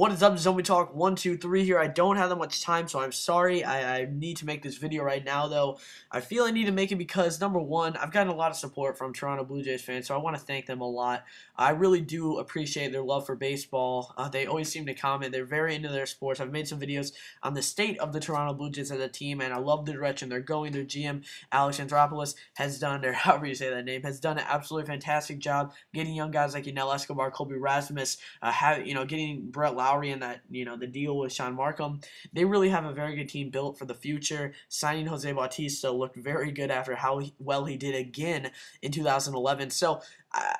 What is up, Zombie Talk 123 here. I don't have that much time, so I'm sorry. I need to make this video right now, though. I feel I need to make it because, number one, I've gotten a lot of support from Toronto Blue Jays fans, so I want to thank them a lot. I really do appreciate their love for baseball. They always seem to comment. They're very into their sports. I've made some videos on the state of the Toronto Blue Jays as a team, and I love the direction they're going. Their GM, Alex Anthopoulos, has done, or however you say that name, has done an absolutely fantastic job getting young guys like Yunel Escobar, Colby Rasmus, getting Brett Lowry and that, the deal with Sean Markham. They really have a very good team built for the future. Signing Jose Bautista looked very good after how well he did again in 2011. So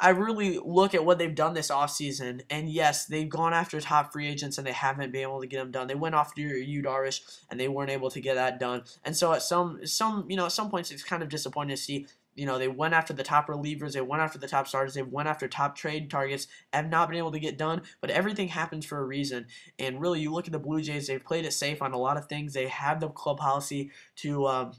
I really look at what they've done this offseason, and yes, they've gone after top free agents and they haven't been able to get them done. They went after Yu Darvish and they weren't able to get that done. And so at some points it's kind of disappointing to see. They went after the top relievers, they went after the top starters, they went after top trade targets, have not been able to get done, but everything happens for a reason. And really, you look at the Blue Jays, they've played it safe on a lot of things. They have the club policy to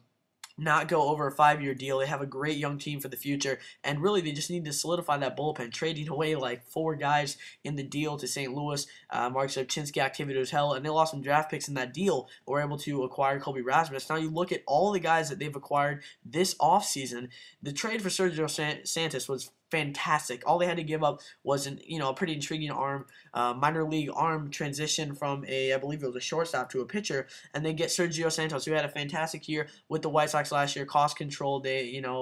not go over a 5-year deal. They have a great young team for the future, and really they just need to solidify that bullpen, trading away like 4 guys in the deal to St. Louis. Mark Zepchinski, Activity Hell, and they lost some draft picks in that deal, but were able to acquire Colby Rasmus. Now you look at all the guys that they've acquired this offseason. The trade for Sergio Santos was fantastic. All they had to give up was a pretty intriguing minor league arm transition from I believe it was a shortstop to a pitcher, and they get Sergio Santos, who had a fantastic year with the White Sox last year, cost controlled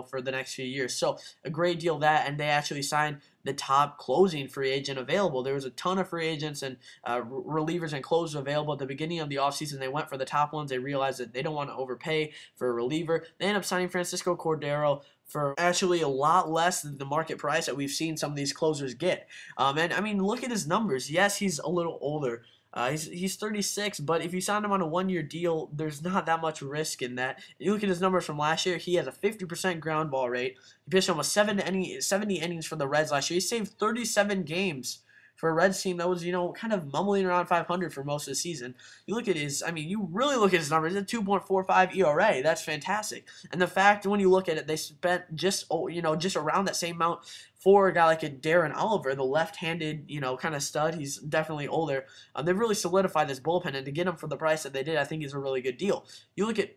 for the next few years. So a great deal that, and they actually signed the top closing free agent available. There was a ton of free agents and relievers and closers available at the beginning of the offseason. They went for the top ones. They realized that they don't want to overpay for a reliever. They ended up signing Francisco Cordero for actually a lot less than the market price that we've seen some of these closers get. And I mean, look at his numbers. Yes, he's a little older. He's 36, but if you sign him on a 1-year deal, there's not that much risk in that. You look at his numbers from last year, he has a 50% ground ball rate. He pitched almost 70 innings for the Reds last year. He saved 37 games for a Reds team that was, kind of mumbling around 500 for most of the season. You look at you really look at his numbers, it's a 2.45 ERA. That's fantastic. And the fact, when you look at it, they spent just around that same amount for a guy like a Darren Oliver, the left-handed, kind of stud. He's definitely older. They've really solidified this bullpen, and to get him for the price that they did, I think is a really good deal. You look at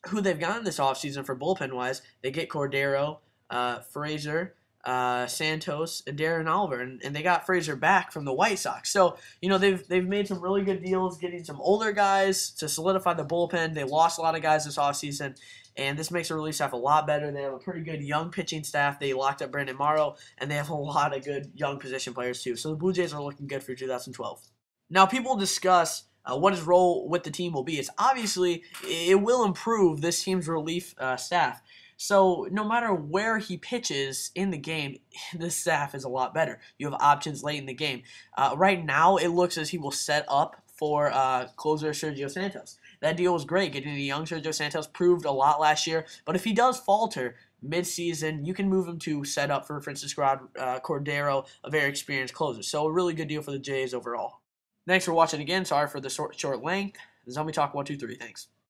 who they've gotten this offseason for bullpen-wise. They get Cordero, Frasor, Santos, and Darren Oliver, and they got Frasor back from the White Sox. So they've made some really good deals, getting some older guys to solidify the bullpen. They lost a lot of guys this offseason, and this makes the relief staff a lot better. They have a pretty good young pitching staff. They locked up Brandon Morrow, and they have a lot of good young position players too. So the Blue Jays are looking good for 2012. Now people discuss what his role with the team will be. It's obviously it will improve this team's relief staff. So no matter where he pitches in the game, the staff is a lot better. You have options late in the game. Right now, it looks as he will set up for closer Sergio Santos. That deal was great. Getting the young Sergio Santos proved a lot last year. But if he does falter mid-season, you can move him to set up for Francisco Cordero, a very experienced closer. So a really good deal for the Jays overall. Thanks for watching again. Sorry for the short length. Zombie Talk 123. Thanks.